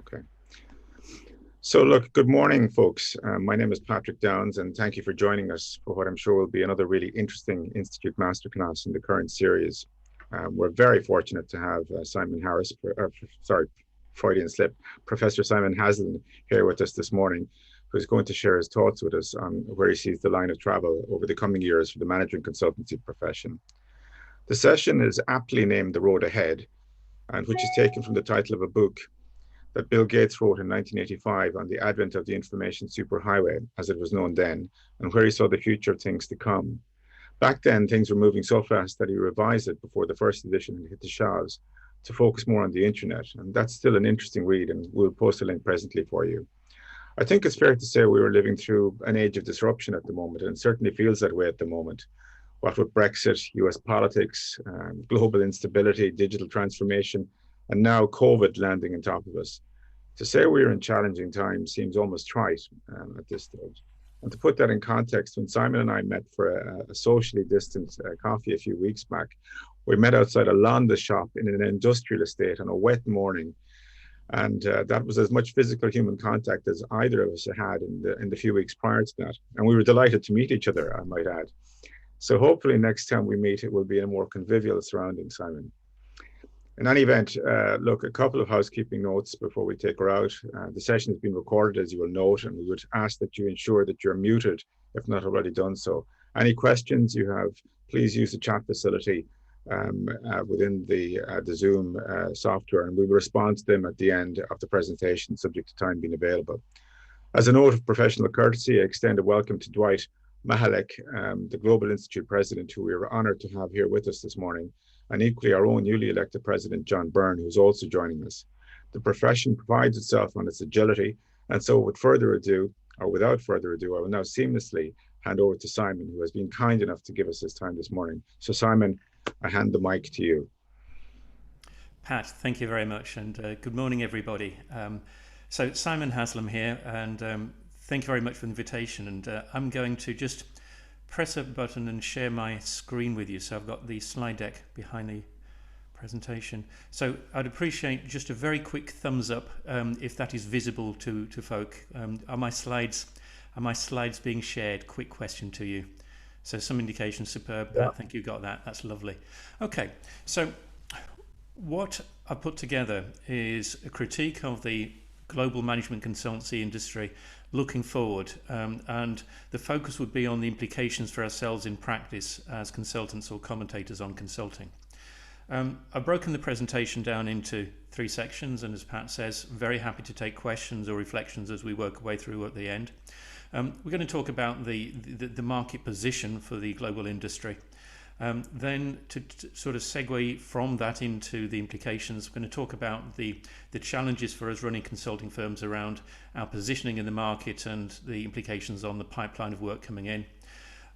Okay. So look, good morning, folks. My name is Patrick Downs, and thank you for joining us for what I'm sure will be another really interesting Institute Masterclass in the current series. We're very fortunate to have Freudian slip, Professor Simon Haslam here with us this morning, who's going to share his thoughts with us on where he sees the line of travel over the coming years for the management consultancy profession. The session is aptly named The Road Ahead, and which is taken from the title of a book that Bill Gates wrote in 1985 on the advent of the information superhighway, as it was known then, and where he saw the future of things to come. Back then, things were moving so fast that he revised it before the first edition had hit the shelves to focus more on the internet. And that's still an interesting read, and we'll post a link presently for you. I think it's fair to say we are living through an age of disruption at the moment, and it certainly feels that way at the moment. What with Brexit, US politics, global instability, digital transformation, and now COVID landing on top of us. To say we're in challenging times seems almost trite at this stage. And to put that in context, when Simon and I met for a socially distant coffee a few weeks back, we met outside a Londa shop in an industrial estate on a wet morning. And that was as much physical human contact as either of us had in the few weeks prior to that. And we were delighted to meet each other, I might add. So hopefully next time we meet, it will be in a more convivial surrounding, Simon. In any event, look, a couple of housekeeping notes before we take her out. The session has been recorded, as you will note, and we would ask that you ensure that you're muted, if not already done so. Any questions you have, please use the chat facility within the Zoom software, and we will respond to them at the end of the presentation, subject to time being available. As a note of professional courtesy, I extend a welcome to Dwight Mahalek, the Global Institute President, who we are honored to have here with us this morning, and equally our own newly elected President, John Byrne, who's also joining us. The profession prides itself on its agility, and so without further ado, I will now seamlessly hand over to Simon, who has been kind enough to give us his time this morning. So Simon, I hand the mic to you. Pat, thank you very much, and good morning, everybody. So Simon Haslam here, and thank you very much for the invitation, and I'm going to just press a button and share my screen with you. So I've got the slide deck behind the presentation. So I'd appreciate just a very quick thumbs up if that is visible to folk. Are my slides being shared? Quick question to you. So some indication, superb. Yeah. I think you got that. That's lovely. Okay, so what I put together is a critique of the global management consultancy industry looking forward, and the focus would be on the implications for ourselves in practice as consultants or commentators on consulting. I've broken the presentation down into 3 sections, and as Pat says, very happy to take questions or reflections as we work our way through at the end. We're going to talk about the market position for the global industry. Then to sort of segue from that into the implications, we're going to talk about the challenges for us running consulting firms around our positioning in the market and the implications on the pipeline of work coming in.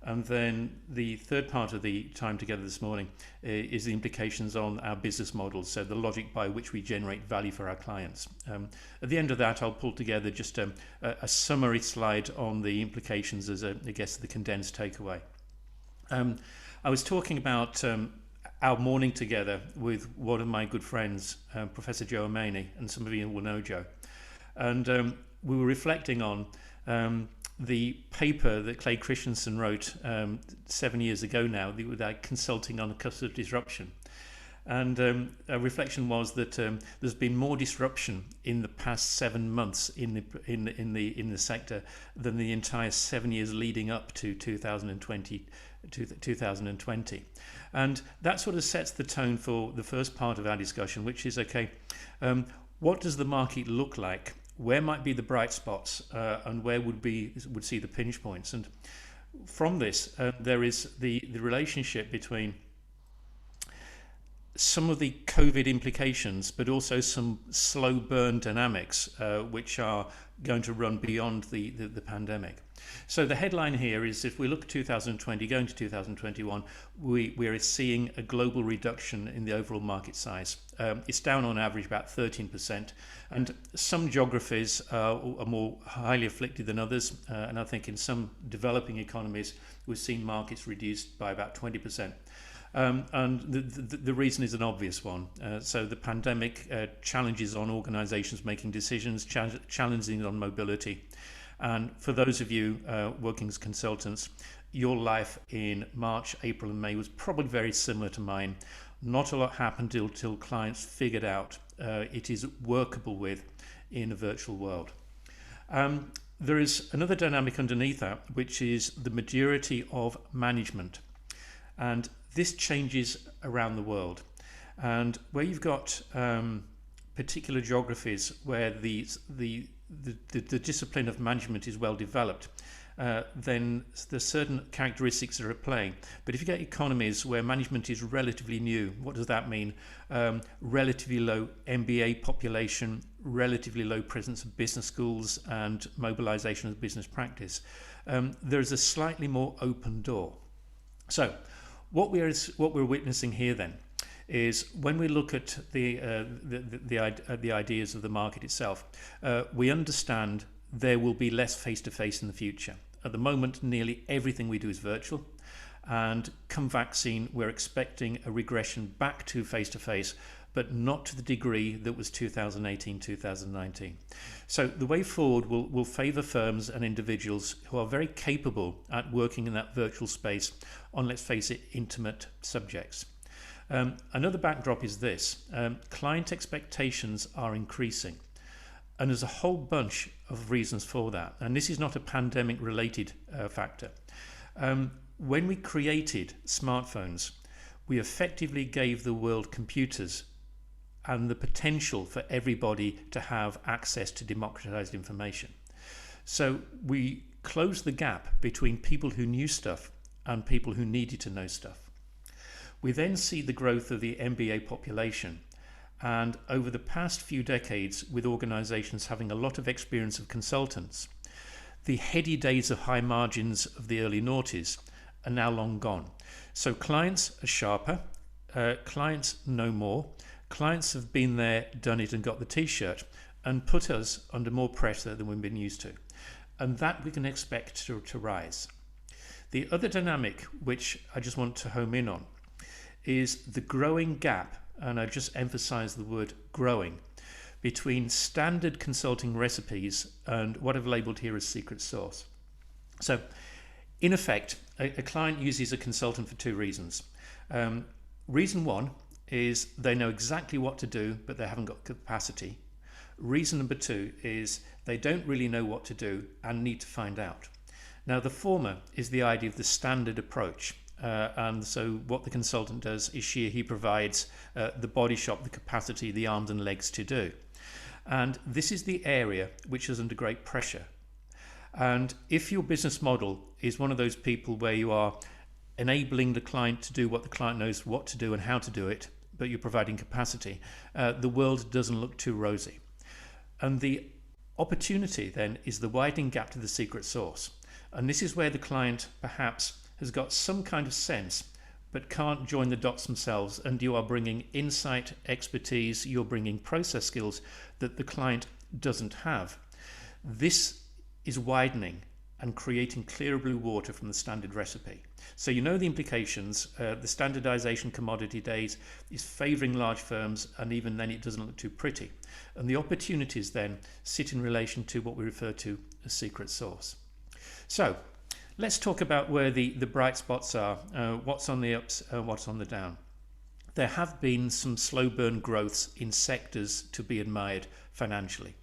And then the third part of the time together this morning is the implications on our business models, so the logic by which we generate value for our clients. At the end of that, I'll pull together just a summary slide on the implications as I guess the condensed takeaway. I was talking about our morning together with one of my good friends, Professor Joe O'Maney, and some of you will know Joe. And we were reflecting on the paper that Clay Christensen wrote 7 years ago now, that consulting on the cusp of disruption. And a reflection was that there's been more disruption in the past 7 months in the sector than the entire 7 years leading up to 2020. And that sort of sets the tone for the first part of our discussion, which is, okay, what does the market look like? Where might be the bright spots, and where would see the pinch points? And from this, there is the relationship between some of the COVID implications, but also some slow burn dynamics, which are going to run beyond the pandemic. So the headline here is, if we look at 2020 going to 2021, we're seeing a global reduction in the overall market size. It's down on average about 13%, and some geographies are more highly afflicted than others, and I think in some developing economies we've seen markets reduced by about 20%. And the reason is an obvious one. So the pandemic challenges on organisations making decisions, challenging on mobility. And for those of you working as consultants, your life in March, April and May was probably very similar to mine. Not a lot happened until clients figured out it is workable with in a virtual world. There is another dynamic underneath that, which is the maturity of management. And this changes around the world. And where you've got particular geographies where the discipline of management is well developed, then there's certain characteristics that are at play. But if you get economies where management is relatively new, what does that mean? Relatively low MBA population, relatively low presence of business schools and mobilization of business practice. There's a slightly more open door. So what we're witnessing here then is when we look at the ideas of the market itself, we understand there will be less face-to-face in the future. At the moment, nearly everything we do is virtual, and come vaccine, we're expecting a regression back to face-to-face, but not to the degree that was 2018, 2019. So the way forward will favour firms and individuals who are very capable at working in that virtual space on, let's face it, intimate subjects. Another backdrop is this. Client expectations are increasing. And there's a whole bunch of reasons for that. And this is not a pandemic related factor. When we created smartphones, we effectively gave the world computers and the potential for everybody to have access to democratized information. So we closed the gap between people who knew stuff and people who needed to know stuff. We then see the growth of the MBA population. And over the past few decades, with organizations having a lot of experience of consultants, the heady days of high margins of the early noughties are now long gone. So clients are sharper, clients know more, clients have been there, done it and got the t-shirt and put us under more pressure than we've been used to. And that we can expect to rise. The other dynamic, which I just want to home in on, is the growing gap, and I just emphasize the word growing, between standard consulting recipes and what I've labeled here as secret sauce. So in effect, a client uses a consultant for two reasons. Reason one is they know exactly what to do, but they haven't got capacity. Reason number two is they don't really know what to do and need to find out. Now, the former is the idea of the standard approach. And so what the consultant does is he provides the body shop, the capacity, the arms and legs to do. And this is the area which is under great pressure. And if your business model is one of those people where you are enabling the client to do what the client knows what to do and how to do it, but you're providing capacity, the world doesn't look too rosy. And the opportunity then is the widening gap to the secret sauce. And this is where the client perhaps has got some kind of sense but can't join the dots themselves, and you are bringing insight, expertise, you're bringing process skills that the client doesn't have. This is widening and creating clearer blue water from the standard recipe. So you know the implications. The standardization commodity days is favouring large firms, and even then it doesn't look too pretty. And the opportunities then sit in relation to what we refer to as secret sauce. So let's talk about where the bright spots are, what's on the ups, what's on the down. There have been some slow burn growths in sectors to be admired financially.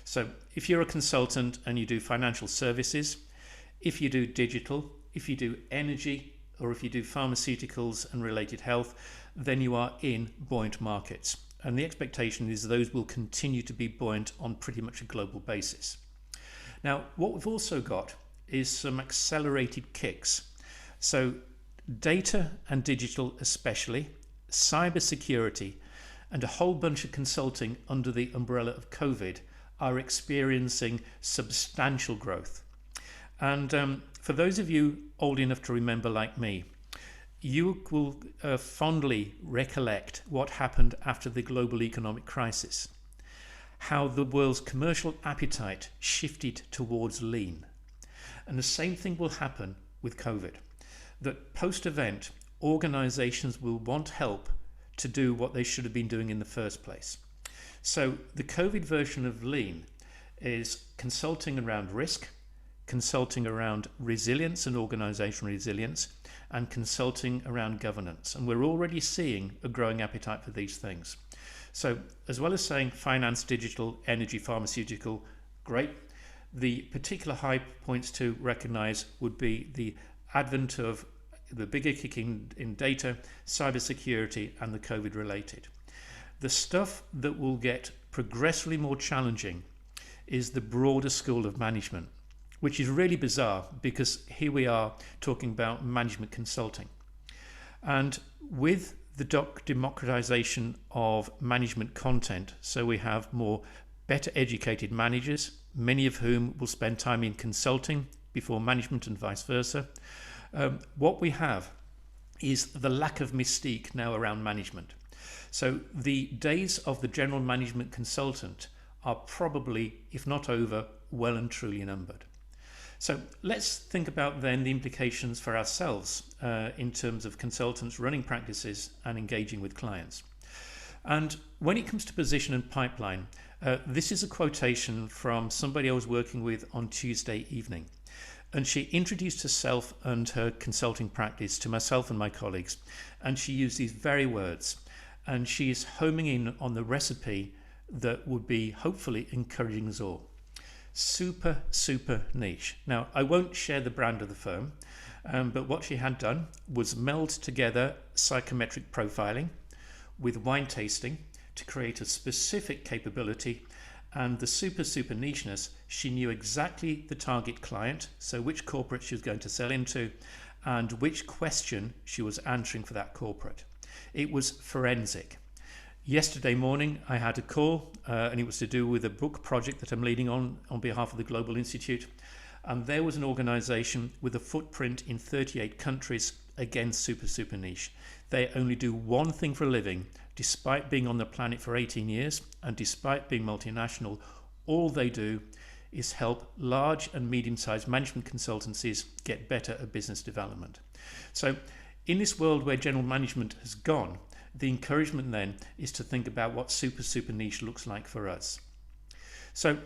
So if you're a consultant and you do financial services, if you do digital, if you do energy, or if you do pharmaceuticals and related health, then you are in buoyant markets. And the expectation is those will continue to be buoyant on pretty much a global basis. Now, what we've also got is some accelerated kicks. So data and digital especially, cybersecurity, and a whole bunch of consulting under the umbrella of COVID are experiencing substantial growth. And for those of you old enough to remember like me, you will fondly recollect what happened after the global economic crisis, how the world's commercial appetite shifted towards lean. And the same thing will happen with COVID, that post-event, organizations will want help to do what they should have been doing in the first place. So the COVID version of Lean is consulting around risk, consulting around resilience and organizational resilience, and consulting around governance. And we're already seeing a growing appetite for these things. So as well as saying finance, digital, energy, pharmaceutical, great. The particular high points to recognize would be the advent of the bigger kick in data, cybersecurity, and the COVID related. The stuff that will get progressively more challenging is the broader school of management, which is really bizarre because here we are talking about management consulting. And with the democratization of management content, so we have more better educated managers, many of whom will spend time in consulting before management and vice versa. What we have is the lack of mystique now around management. So the days of the general management consultant are probably, if not over, well and truly numbered. So let's think about then the implications for ourselves in terms of consultants running practices and engaging with clients. And when it comes to position and pipeline, this is a quotation from somebody I was working with on Tuesday evening. And she introduced herself and her consulting practice to myself and my colleagues. And she used these very words. And she is homing in on the recipe that would be hopefully encouraging us all. Super, super niche. Now, I won't share the brand of the firm, but what she had done was meld together psychometric profiling with wine tasting to create a specific capability. And the super, super nicheness, she knew exactly the target client, so which corporate she was going to sell into and which question she was answering for that corporate. It was forensic. Yesterday morning, I had a call, and it was to do with a book project that I'm leading on behalf of the Global Institute. And there was an organization with a footprint in 38 countries, again, super, super niche. They only do one thing for a living, despite being on the planet for 18 years, and despite being multinational, all they do is help large and medium-sized management consultancies get better at business development. So in this world where general management has gone, the encouragement then is to think about what super, super niche looks like for us. So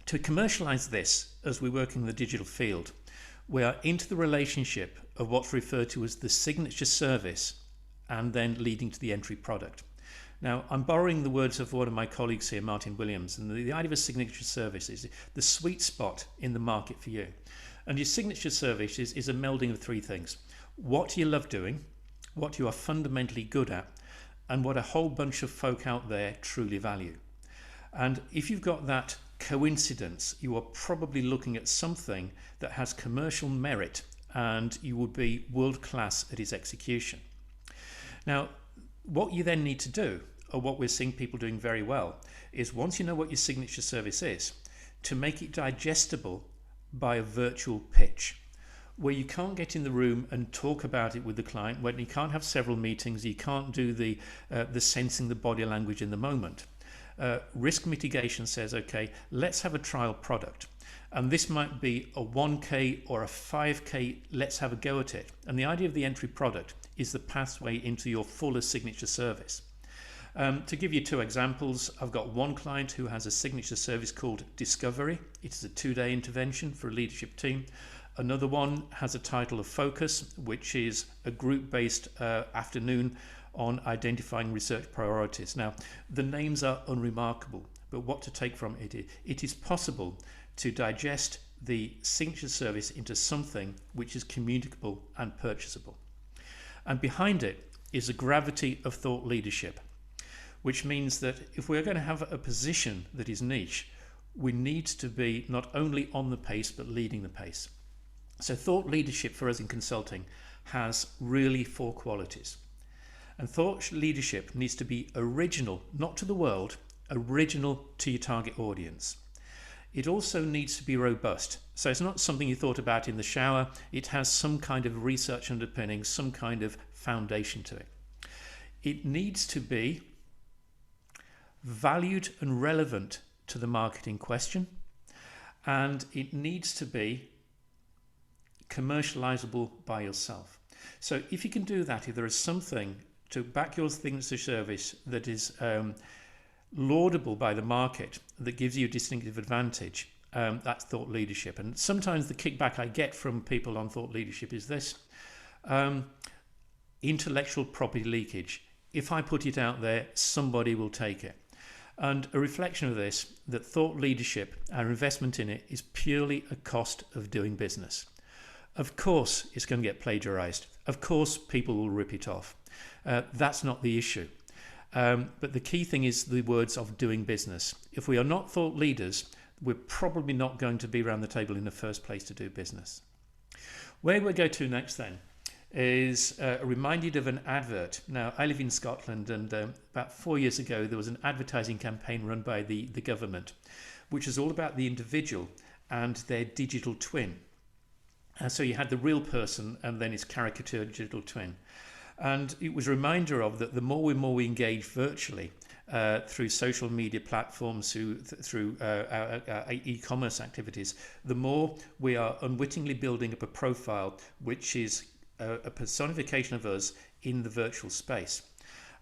to commercialize this as we work in the digital field, we are into the relationship of what's referred to as the signature service and then leading to the entry product. Now, I'm borrowing the words of one of my colleagues here, Martin Williams, and the idea of a signature service is the sweet spot in the market for you. And your signature service is a melding of three things. What you love doing, what you are fundamentally good at, and what a whole bunch of folk out there truly value. And if you've got that coincidence, you are probably looking at something that has commercial merit and you would be world class at its execution. Now, what you then need to do, or what we're seeing people doing very well, is once you know what your signature service is, to make it digestible by a virtual pitch, where you can't get in the room and talk about it with the client, when you can't have several meetings, you can't do the sensing the body language in the moment. Risk mitigation says, okay, let's have a trial product. And this might be a 1K or a 5K, let's have a go at it. And the idea of the entry product is the pathway into your fuller signature service. To give you two examples, I've got one client who has a signature service called Discovery. It is a 2-day intervention for a leadership team. Another one has a title of Focus, which is a group-based afternoon on identifying research priorities. Now, the names are unremarkable, but what to take from it is possible to digest the signature service into something which is communicable and purchasable. And behind it is a gravity of thought leadership, which means that if we're going to have a position that is niche, we need to be not only on the pace, but leading the pace. So thought leadership for us in consulting has really 4 qualities. And thought leadership needs to be original, not to the world, original to your target audience. It also needs to be robust. So it's not something you thought about in the shower. It has some kind of research underpinning, some kind of foundation to it. It needs to be valued and relevant to the market in question. And it needs to be commercializable by yourself. So if you can do that, if there is something to back your things to service that is laudable by the market, that gives you a distinctive advantage, that's thought leadership. And sometimes the kickback I get from people on thought leadership is this: intellectual property leakage. If I put it out there, somebody will take it. And a reflection of this, that thought leadership, our investment in it, is purely a cost of doing business. Of course it's going to get plagiarized. Of course people will rip it off. That's not the issue. But the key thing is the words of doing business. If we are not thought leaders, we're probably not going to be around the table in the first place to do business. Where we go to next then is reminded of an advert. Now, I live in Scotland, and about 4 years ago there was an advertising campaign run by the government, which is all about the individual and their digital twin. So you had the real person and then his caricatured digital twin. And it was a reminder of that the more we engage virtually through social media platforms, through our e-commerce activities, the more we are unwittingly building up a profile which is a personification of us in the virtual space.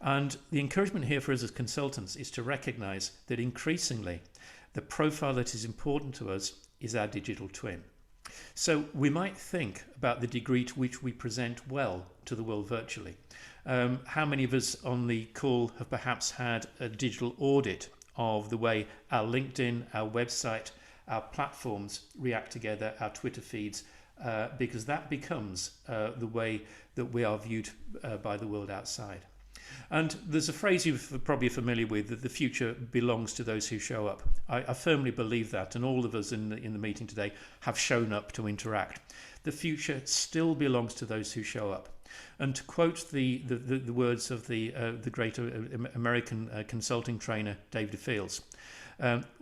And the encouragement here for us as consultants is to recognize that increasingly the profile that is important to us is our digital twin. So we might think about the degree to which we present well to the world virtually. How many of us on the call have perhaps had a digital audit of the way our LinkedIn, our website, our platforms react together, our Twitter feeds, because that becomes the way that we are viewed by the world outside. And there's a phrase you're probably familiar with, that the future belongs to those who show up. I firmly believe that, and all of us in the meeting today have shown up to interact. The future still belongs to those who show up. And to quote the words of the great American consulting trainer David Fields,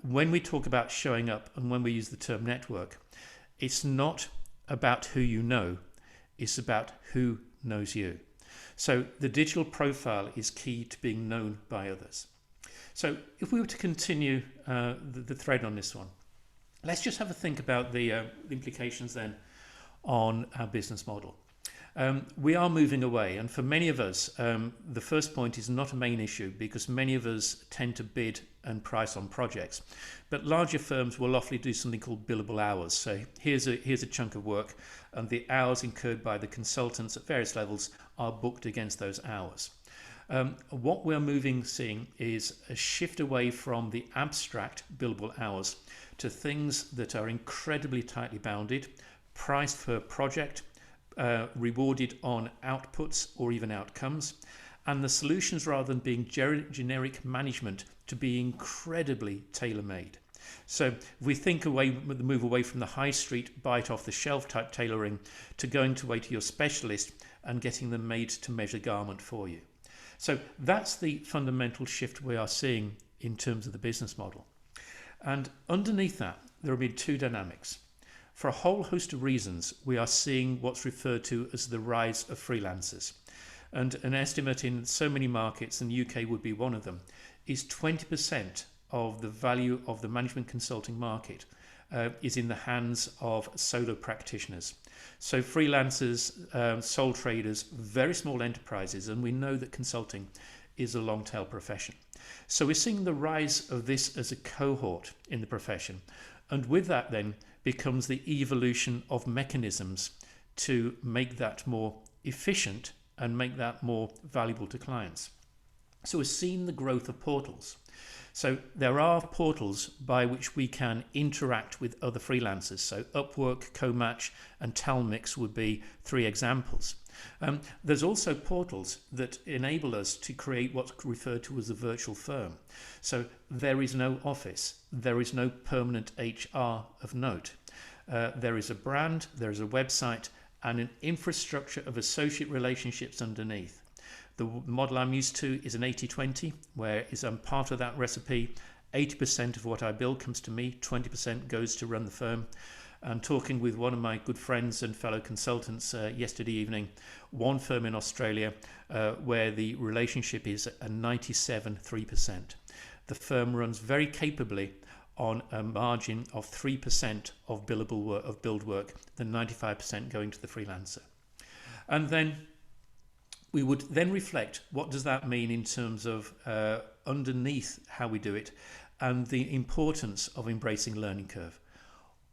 when we talk about showing up and when we use the term network, it's not about who you know, it's about who knows you. So the digital profile is key to being known by others. So if we were to continue the thread on this one, let's just have a think about the implications then on our business model. We are moving away, and for many of us, the first point is not a main issue because many of us tend to bid and price on projects. But larger firms will often do something called billable hours. So here's a chunk of work, and the hours incurred by the consultants at various levels are booked against those hours. What we're seeing is a shift away from the abstract billable hours to things that are incredibly tightly bounded, priced per project, rewarded on outputs or even outcomes, and the solutions, rather than being generic management, to be incredibly tailor-made. So if we think move away from the high street bite off the shelf type tailoring to going to your specialist and getting them made to measure garment for you. So that's the fundamental shift we are seeing in terms of the business model. And underneath that, there will be two dynamics. For a whole host of reasons, we are seeing what's referred to as the rise of freelancers. And an estimate in so many markets, and the UK would be one of them, is 20% of the value of the management consulting market is in the hands of solo practitioners. So freelancers, sole traders, very small enterprises, and we know that consulting is a long tail profession. So we're seeing the rise of this as a cohort in the profession. And with that then becomes the evolution of mechanisms to make that more efficient and make that more valuable to clients. So we're seeing the growth of portals. So there are portals by which we can interact with other freelancers. So Upwork, CoMatch and Talmix would be three examples. There's also portals that enable us to create what's referred to as a virtual firm. So there is no office, there is no permanent HR of note. There is a brand, there is a website and an infrastructure of associate relationships underneath. The model I'm used to is an 80-20, where I'm part of that recipe. 80% of what I build comes to me, 20% goes to run the firm. I'm talking with one of my good friends and fellow consultants yesterday evening, one firm in Australia where the relationship is a 97-3%. The firm runs very capably on a margin of 3% of billable work, of billed work, the 95% going to the freelancer. And then we would then reflect what does that mean in terms of underneath how we do it and the importance of embracing learning curve.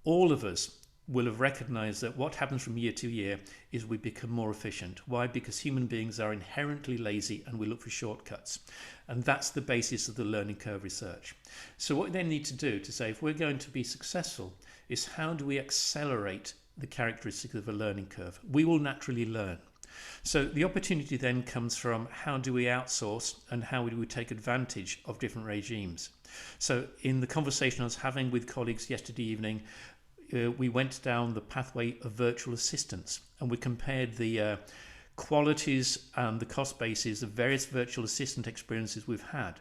All of us will have recognized that what happens from year to year is we become more efficient. Why? Because human beings are inherently lazy and we look for shortcuts. And that's the basis of the learning curve research. So what we then need to do to say if we're going to be successful is how do we accelerate the characteristics of a learning curve? We will naturally learn. So the opportunity then comes from how do we outsource and how do we take advantage of different regimes. So in the conversation I was having with colleagues yesterday evening, we went down the pathway of virtual assistants and we compared the qualities and the cost bases of various virtual assistant experiences we've had.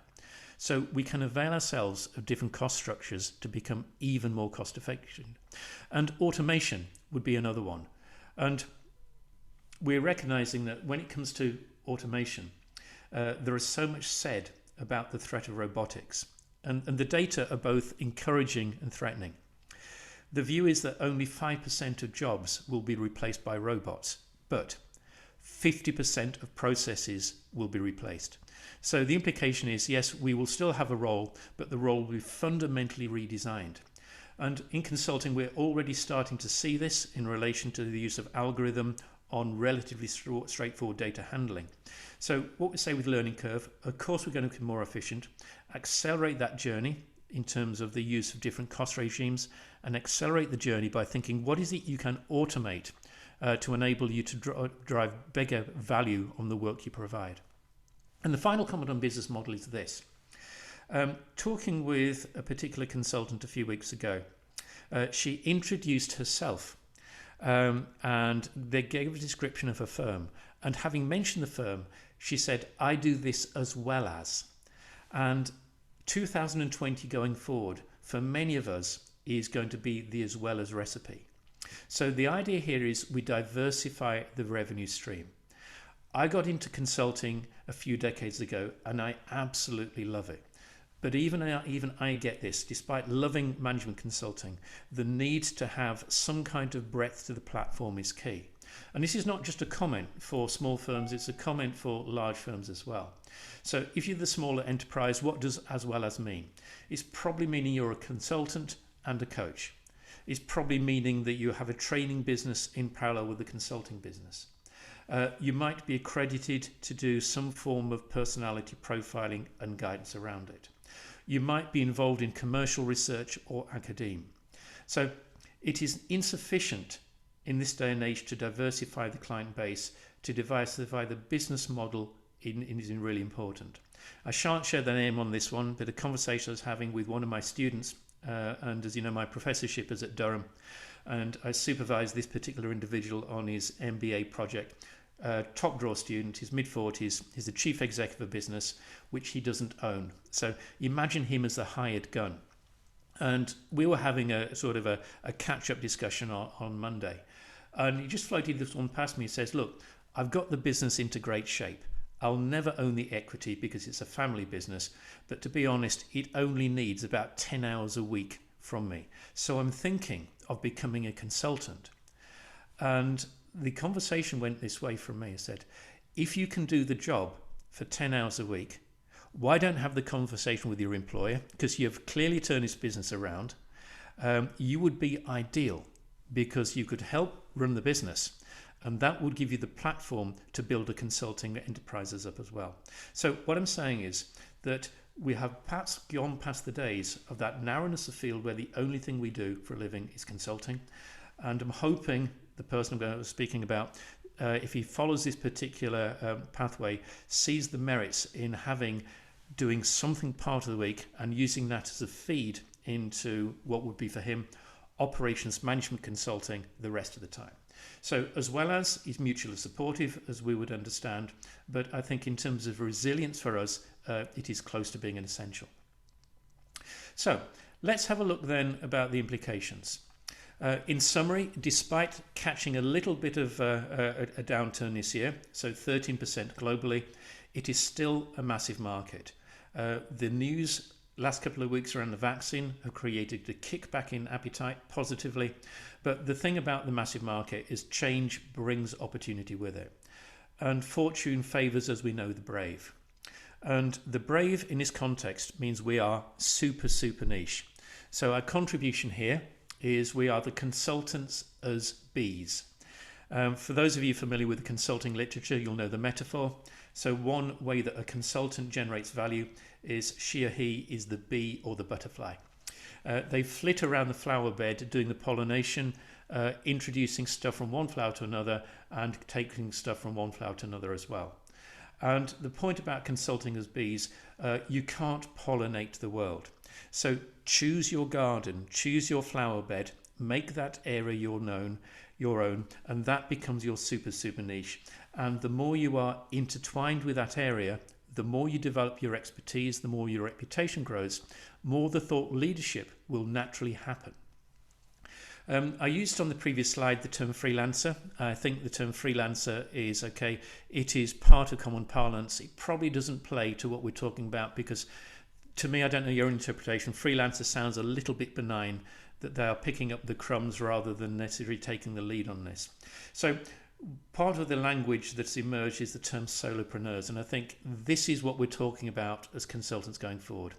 So we can avail ourselves of different cost structures to become even more cost effective. And automation would be another one. And we're recognizing that when it comes to automation, there is so much said about the threat of robotics. And the data are both encouraging and threatening. The view is that only 5% of jobs will be replaced by robots, but 50% of processes will be replaced. So the implication is, yes, we will still have a role, but the role will be fundamentally redesigned. And in consulting, we're already starting to see this in relation to the use of algorithm on relatively straightforward data handling. So what we say with learning curve, of course we're going to be more efficient, accelerate that journey in terms of the use of different cost regimes, and accelerate the journey by thinking what is it you can automate to enable you to drive bigger value on the work you provide. And the final comment on business model is this. Talking with a particular consultant a few weeks ago, she introduced herself and they gave a description of her firm. And having mentioned the firm, she said, I do this as well as. And 2020 going forward, for many of us, is going to be the as well as recipe. So the idea here is we diversify the revenue stream. I got into consulting a few decades ago and I absolutely love it. But even I get this, despite loving management consulting, the need to have some kind of breadth to the platform is key. And this is not just a comment for small firms, it's a comment for large firms as well. So if you're the smaller enterprise, what does as well as mean? It's probably meaning you're a consultant and a coach. It's probably meaning that you have a training business in parallel with the consulting business. You might be accredited to do some form of personality profiling and guidance around it. You might be involved in commercial research or academe. So it is insufficient in this day and age to diversify the client base. To diversify the business model is really important. I shan't share the name on this one, but a conversation I was having with one of my students, and as you know, my professorship is at Durham, and I supervised this particular individual on his MBA project. Top draw student, he's mid-40s, he's the chief executive of a business which he doesn't own. So imagine him as the hired gun. And we were having a sort of a catch-up discussion on Monday. And he just floated this one past me. He says, look, I've got the business into great shape. I'll never own the equity because it's a family business. But to be honest, it only needs about 10 hours a week from me. So I'm thinking of becoming a consultant. And the conversation went this way from me. I said, if you can do the job for 10 hours a week, why don't have the conversation with your employer? Because you've clearly turned this business around. You would be ideal because you could help run the business. And that would give you the platform to build a consulting enterprises up as well. So what I'm saying is that we have perhaps gone past the days of that narrowness of field where the only thing we do for a living is consulting. And I'm hoping the person I'm speaking about, if he follows this particular pathway, sees the merits in doing something part of the week and using that as a feed into what would be for him operations management consulting the rest of the time. So as well as he's mutually supportive, as we would understand, but I think in terms of resilience for us, it is close to being an essential. So let's have a look then about the implications. In summary, despite catching a little bit of a downturn this year, so 13% globally, it is still a massive market. The news last couple of weeks around the vaccine have created a kickback in appetite positively. But the thing about the massive market is change brings opportunity with it. And fortune favours, as we know, the brave. And the brave in this context means we are super, super niche. So our contribution here is we are the consultants as bees. For those of you familiar with the consulting literature, you'll know the metaphor. So one way that a consultant generates value is she or he is the bee or the butterfly. They flit around the flower bed doing the pollination, introducing stuff from one flower to another and taking stuff from one flower to another as well. And the point about consulting as bees, you can't pollinate the world. So choose your garden, choose your flower bed, make that area your own, and that becomes your super, super niche. And the more you are intertwined with that area, the more you develop your expertise, the more your reputation grows, more the thought leadership will naturally happen. I used on the previous slide the term freelancer. I think the term freelancer is okay. It is part of common parlance. It probably doesn't play to what we're talking about because to me, I don't know your interpretation, freelancer sounds a little bit benign, that they are picking up the crumbs rather than necessarily taking the lead on this. So part of the language that's emerged is the term solopreneurs, and I think this is what we're talking about as consultants going forward.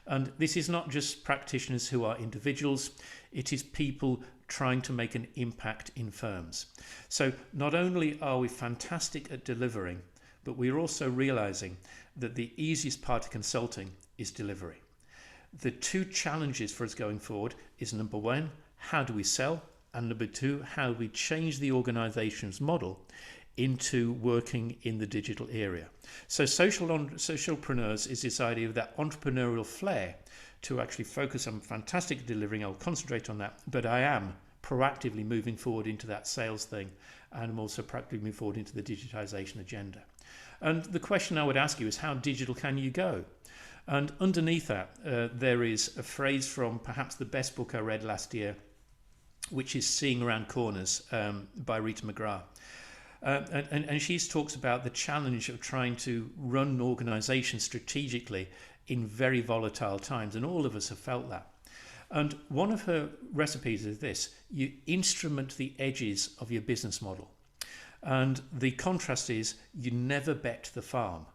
And this is not just practitioners who are individuals, it is people trying to make an impact in firms. So not only are we fantastic at delivering, but we're also realizing that the easiest part of consulting is delivery. The two challenges for us going forward is number one, how do we sell? And number two, how do we change the organization's model into working in the digital area? So socialpreneurs is this idea of that entrepreneurial flair to actually focus on fantastic delivering. I'll concentrate on that, but I am proactively moving forward into that sales thing, and I'm also proactively moving forward into the digitization agenda. And the question I would ask you is, how digital can you go? And underneath that, there is a phrase from perhaps the best book I read last year, which is Seeing Around Corners by Rita McGrath. And she talks about the challenge of trying to run an organization strategically in very volatile times. And all of us have felt that. And one of her recipes is this: you instrument the edges of your business model. And the contrast is you never bet the farm.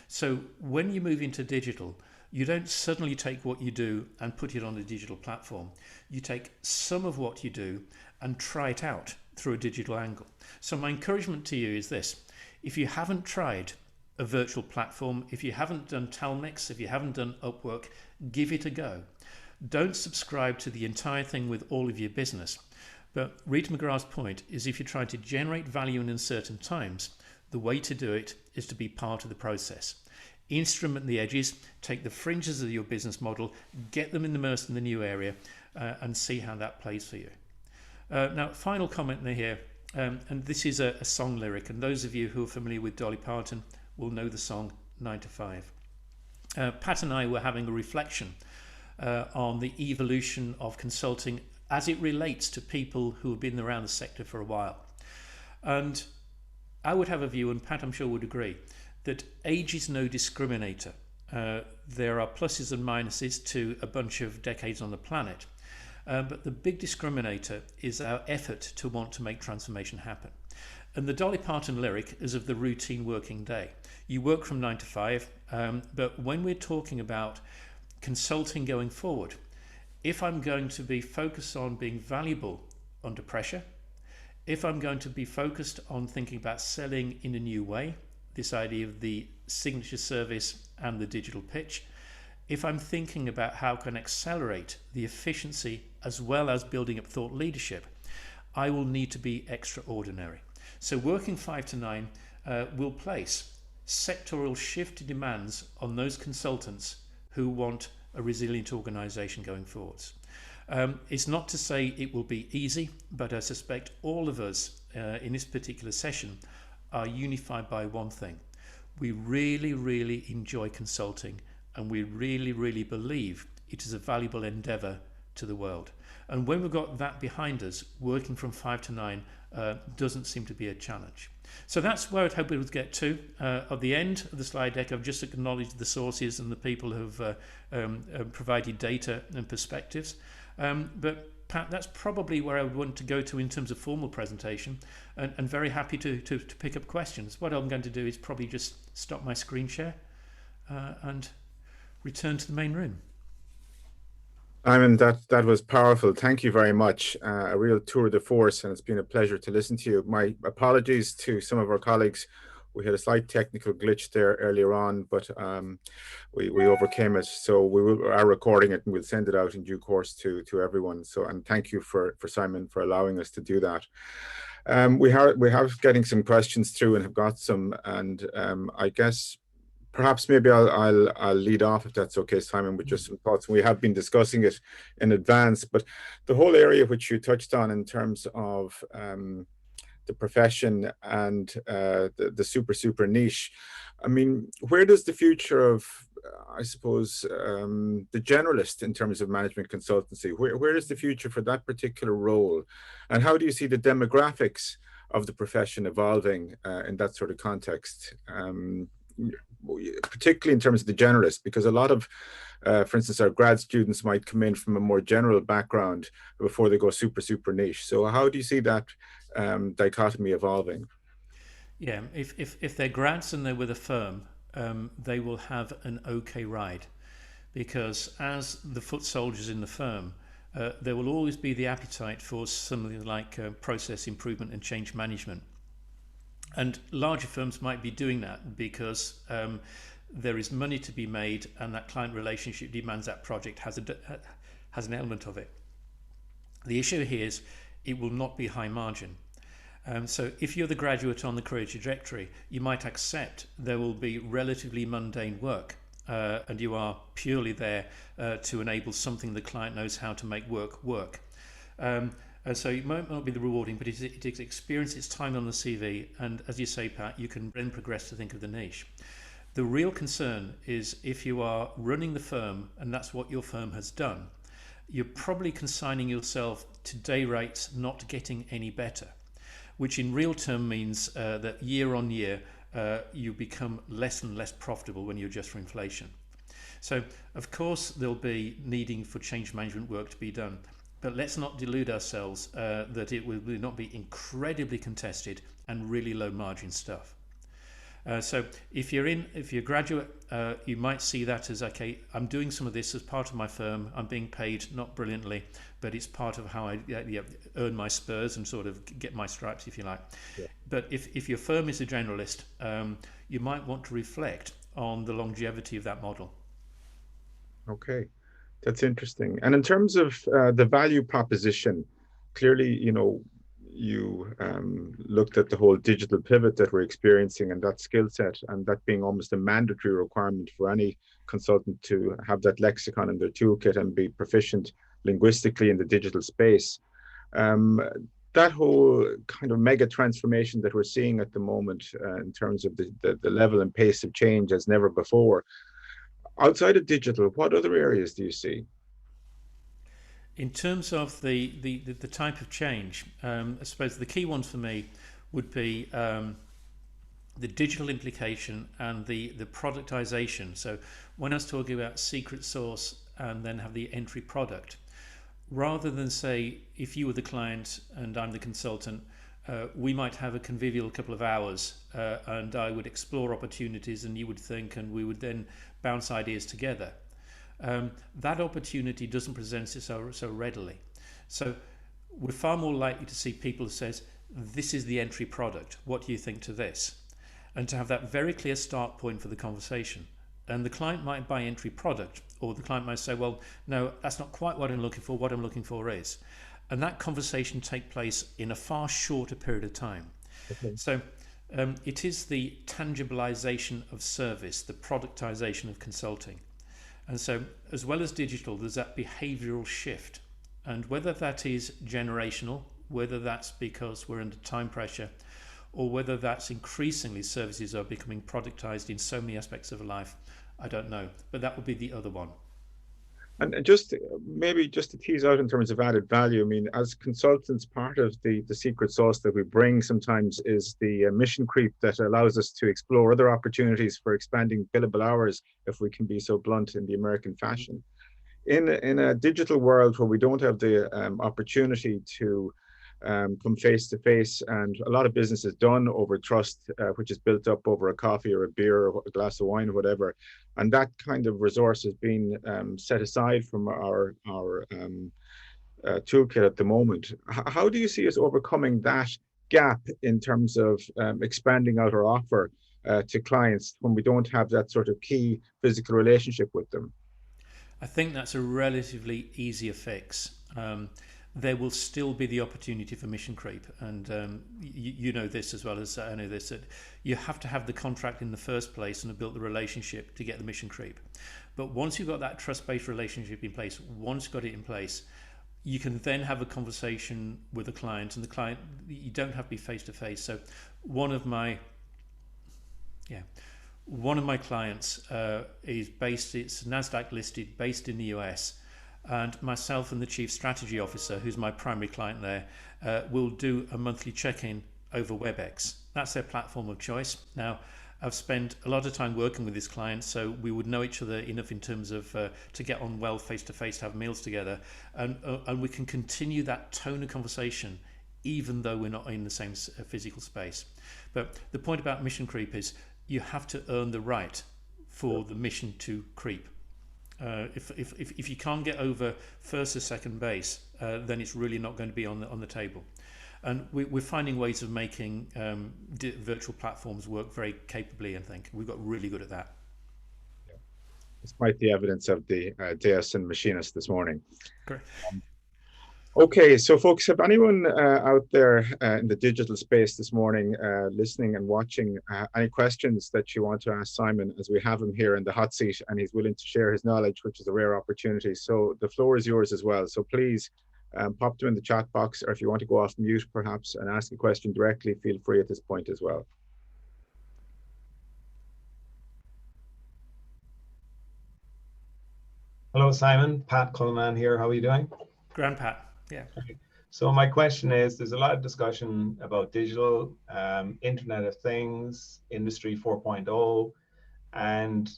So when you move into digital, you don't suddenly take what you do and put it on a digital platform. You take some of what you do and try it out through a digital angle. So my encouragement to you is this: if you haven't tried a virtual platform, if you haven't done Telmix, if you haven't done Upwork, give it a go. Don't subscribe to the entire thing with all of your business. But Rita McGrath's point is, if you're trying to generate value in uncertain times, the way to do it is to be part of the process. Instrument the edges, take the fringes of your business model, get them immersed in the new area, and see how that plays for you. Now, final comment in here, and this is a song lyric, and those of you who are familiar with Dolly Parton will know the song 9 to 5. Pat and I were having a reflection on the evolution of consulting as it relates to people who have been around the sector for a while. And I would have a view, and Pat I'm sure would agree, that age is no discriminator. There are pluses and minuses to a bunch of decades on the planet, but the big discriminator is our effort to want to make transformation happen. And the Dolly Parton lyric is of the routine working day. You work from 9 to 5, but when we're talking about consulting going forward, if I'm going to be focused on being valuable under pressure, if I'm going to be focused on thinking about selling in a new way, this idea of the signature service and the digital pitch, if I'm thinking about how I can accelerate the efficiency as well as building up thought leadership, I will need to be extraordinary. So working 5 to 9 will place sectoral shift demands on those consultants who want a resilient organization going forwards. It's not to say it will be easy, but I suspect all of us in this particular session are unified by one thing. We really, really enjoy consulting, and we really, really believe it is a valuable endeavor to the world. And when we've got that behind us, working from 5 to 9 doesn't seem to be a challenge. So that's where I'd hope we would get to. At the end of the slide deck, I've just acknowledged the sources and the people who've provided data and perspectives. But Pat, that's probably where I would want to go to in terms of formal presentation, and very happy to pick up questions. What I'm going to do is probably just stop my screen share and return to the main room. Simon, that was powerful. Thank you very much. A real tour de force, and it's been a pleasure to listen to you. My apologies to some of our colleagues. We had a slight technical glitch there earlier on, but we overcame it. So we are recording it, and we'll send it out in due course to everyone. So, and thank you for Simon for allowing us to do that. We have getting some questions through and have got some, and I guess perhaps maybe I'll lead off, if that's okay, Simon, with just some thoughts. We have been discussing it in advance, but the whole area which you touched on in terms of the profession and the super niche. I mean, where does the future of, I suppose, the generalist in terms of management consultancy, where is the future for that particular role? And how do you see the demographics of the profession evolving in that sort of context? Particularly in terms of the generalist, because a lot of, for instance, our grad students might come in from a more general background before they go super niche. So how do you see that dichotomy evolving? Yeah, if they're grads and they're with a firm, they will have an okay ride, because as the foot soldiers in the firm, there will always be the appetite for something like process improvement and change management. And larger firms might be doing that because there is money to be made, and that client relationship demands that project has an element of it. The issue here is it will not be high margin. So if you're the graduate on the career trajectory, you might accept there will be relatively mundane work, and you are purely there to enable something the client knows how to make work. And so it might not be the rewarding, but it experience, its time on the CV, and as you say, Pat, you can then progress to think of the niche. The real concern is if you are running the firm, and that's what your firm has done, you're probably consigning yourself to day rates not getting any better, which in real term means that year on year you become less and less profitable when you adjust for inflation. So of course there'll be needing for change management work to be done, but let's not delude ourselves that it will not be incredibly contested and really low margin stuff. So if you're a graduate, you might see that as, okay, I'm doing some of this as part of my firm. I'm being paid not brilliantly, but it's part of how I earn my spurs and sort of get my stripes, if you like. Yeah. But if your firm is a generalist, you might want to reflect on the longevity of that model. Okay. That's interesting. And in terms of the value proposition, clearly, you looked at the whole digital pivot that we're experiencing and that skill set, and that being almost a mandatory requirement for any consultant to have that lexicon in their toolkit and be proficient linguistically in the digital space. That whole kind of mega transformation that we're seeing at the moment in terms of the level and pace of change as never before. Outside of digital, what other areas do you see? In terms of the type of change, I suppose the key ones for me would be the digital implication and the productization. So when I was talking about secret sauce and then have the entry product, rather than say, if you were the client and I'm the consultant, we might have a convivial couple of hours and I would explore opportunities and you would think, and we would then bounce ideas together. That opportunity doesn't present itself so readily. So we're far more likely to see people who says, this is the entry product, what do you think to this? And to have that very clear start point for the conversation. And the client might buy entry product, or the client might say, well, no, that's not quite what I'm looking for. What I'm looking for is. And that conversation take place in a far shorter period of time. Okay. So it is the tangibilization of service, the productization of consulting. And so as well as digital, there's that behavioral shift. And whether that is generational, whether that's because we're under time pressure, or whether that's increasingly services are becoming productized in so many aspects of life, I don't know. But that would be the other one. And just maybe just to tease out in terms of added value, I mean, as consultants, part of the secret sauce that we bring sometimes is the mission creep that allows us to explore other opportunities for expanding billable hours, if we can be so blunt in the American fashion. In a digital world where we don't have the opportunity to come face to face, and a lot of business is done over trust, which is built up over a coffee or a beer or a glass of wine or whatever, and that kind of resource has been set aside from our toolkit at the moment. How do you see us overcoming that gap in terms of expanding out our offer to clients when we don't have that sort of key physical relationship with them? I think that's a relatively easier fix. There will still be the opportunity for mission creep, and you know this as well as I know this, that you have to have the contract in the first place and have built the relationship to get the mission creep. But once you've got that trust-based relationship in place, once you've got it in place, you can then have a conversation with the client, and the client, you don't have to be face to face. So one of my yeah one of my clients is based, it's NASDAQ listed, based in the US, and myself and the chief strategy officer, who's my primary client there, will do a monthly check-in over WebEx. That's their platform of choice. Now, I've spent a lot of time working with this client, so we would know each other enough in terms of to get on well face to face, to have meals together, and we can continue that tone of conversation even though we're not in the same physical space. But the point about mission creep is you have to earn the right for the mission to creep. If you can't get over first or second base, then it's really not going to be on the table. And we're finding ways of making virtual platforms work very capably, and think we've got really good at that. Despite the evidence of the Deus and Machinist this morning. Correct. Okay, so folks, if anyone out there in the digital space this morning listening and watching, any questions that you want to ask Simon, as we have him here in the hot seat and he's willing to share his knowledge, which is a rare opportunity. So the floor is yours as well. So please pop them in the chat box, or if you want to go off mute perhaps and ask a question directly, feel free at this point as well. Hello, Simon. Pat Coleman here. How are you doing? Grand Pat. Yeah. So my question is, there's a lot of discussion about digital, Internet of Things, Industry 4.0, and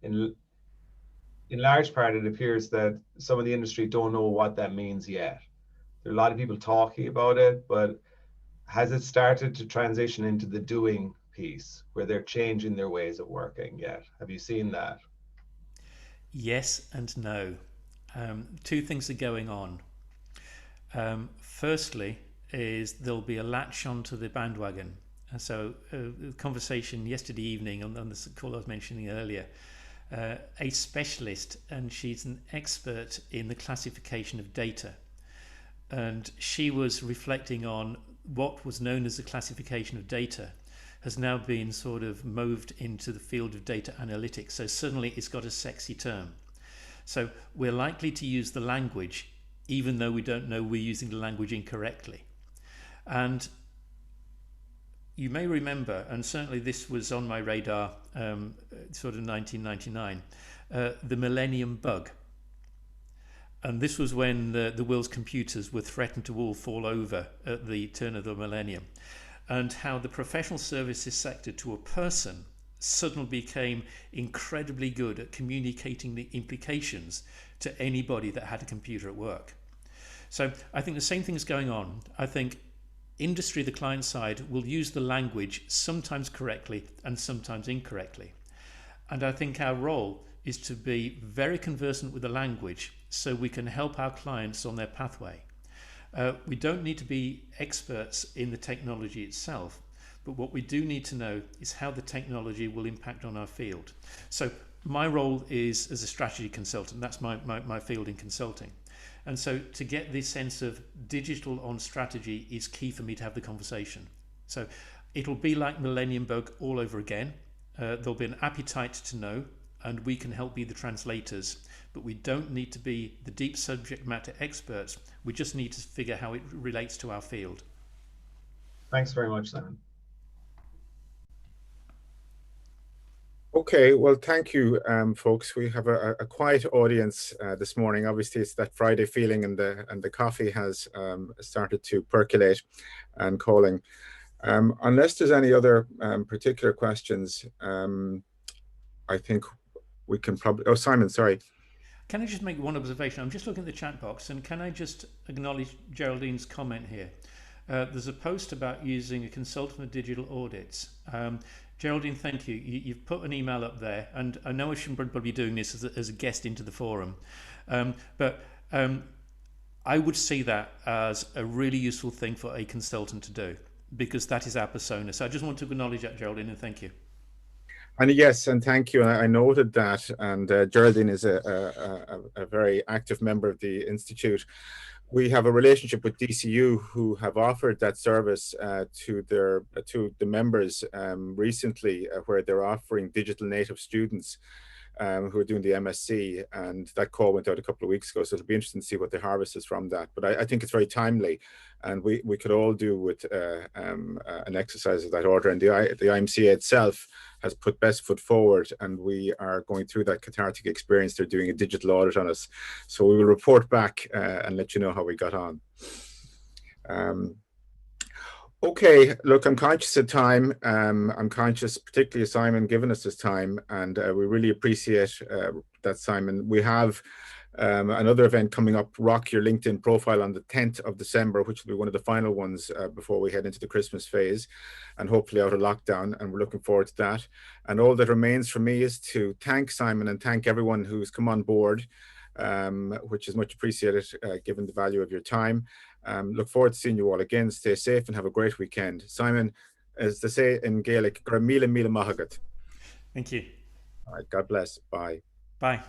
in large part, it appears that some of the industry don't know what that means yet. There are a lot of people talking about it, but has it started to transition into the doing piece where they're changing their ways of working yet? Have you seen that? Yes and no. Two things are going on. Firstly is there'll be a latch onto the bandwagon. And so a conversation yesterday evening on the call I was mentioning earlier, a specialist, and she's an expert in the classification of data. And she was reflecting on what was known as the classification of data has now been sort of moved into the field of data analytics. So suddenly it's got a sexy term. So we're likely to use the language even though we don't know we're using the language incorrectly. And you may remember, and certainly this was on my radar sort of 1999, the millennium bug. And this was when the world's computers were threatened to all fall over at the turn of the millennium, and how the professional services sector to a person suddenly became incredibly good at communicating the implications to anybody that had a computer at work. So I think the same thing is going on. I think industry, the client side, will use the language sometimes correctly and sometimes incorrectly. And I think our role is to be very conversant with the language so we can help our clients on their pathway. We don't need to be experts in the technology itself, but what we do need to know is how the technology will impact on our field. So my role is as a strategy consultant. That's my field in consulting. And so to get this sense of digital on strategy is key for me to have the conversation. So it'll be like Millennium Bug all over again. There'll be an appetite to know, and we can help be the translators, but we don't need to be the deep subject matter experts. We just need to figure how it relates to our field. Thanks very much, Simon. Okay, well, thank you, folks. We have a quiet audience this morning. Obviously, it's that Friday feeling, and the coffee has started to percolate and calling. Unless there's any other particular questions, I think we can probably. Oh, Simon, sorry. Can I just make one observation? I'm just looking at the chat box, and can I just acknowledge Geraldine's comment here? There's a post about using a consultant for digital audits. Geraldine, thank you. You've put an email up there, and I know I shouldn't probably be doing this as a guest into the forum, but I would see that as a really useful thing for a consultant to do, because that is our persona. So I just want to acknowledge that, Geraldine, and thank you. And yes, and thank you. And I noted that, and Geraldine is a very active member of the Institute. We have a relationship with DCU, who have offered that service to the members recently, where they're offering digital native students who are doing the MSc, and that call went out a couple of weeks ago. So it'll be interesting to see what the harvest is from that. But I think it's very timely, and we could all do with an exercise of that order. And the IMCA itself has put best foot forward, and we are going through that cathartic experience. They're doing a digital audit on us, so we will report back and let you know how we got on. Okay, look, I'm conscious of time. I'm conscious, particularly of Simon giving us his time, and we really appreciate that, Simon. We have another event coming up, Rock Your LinkedIn Profile, on the 10th of December, which will be one of the final ones before we head into the Christmas phase and hopefully out of lockdown, and we're looking forward to that. And all that remains for me is to thank Simon and thank everyone who's come on board, which is much appreciated given the value of your time. Look forward to seeing you all again. Stay safe and have a great weekend. Simon, as they say in Gaelic, gur mille mille mahagat. Thank you. All right, God bless. Bye. Bye.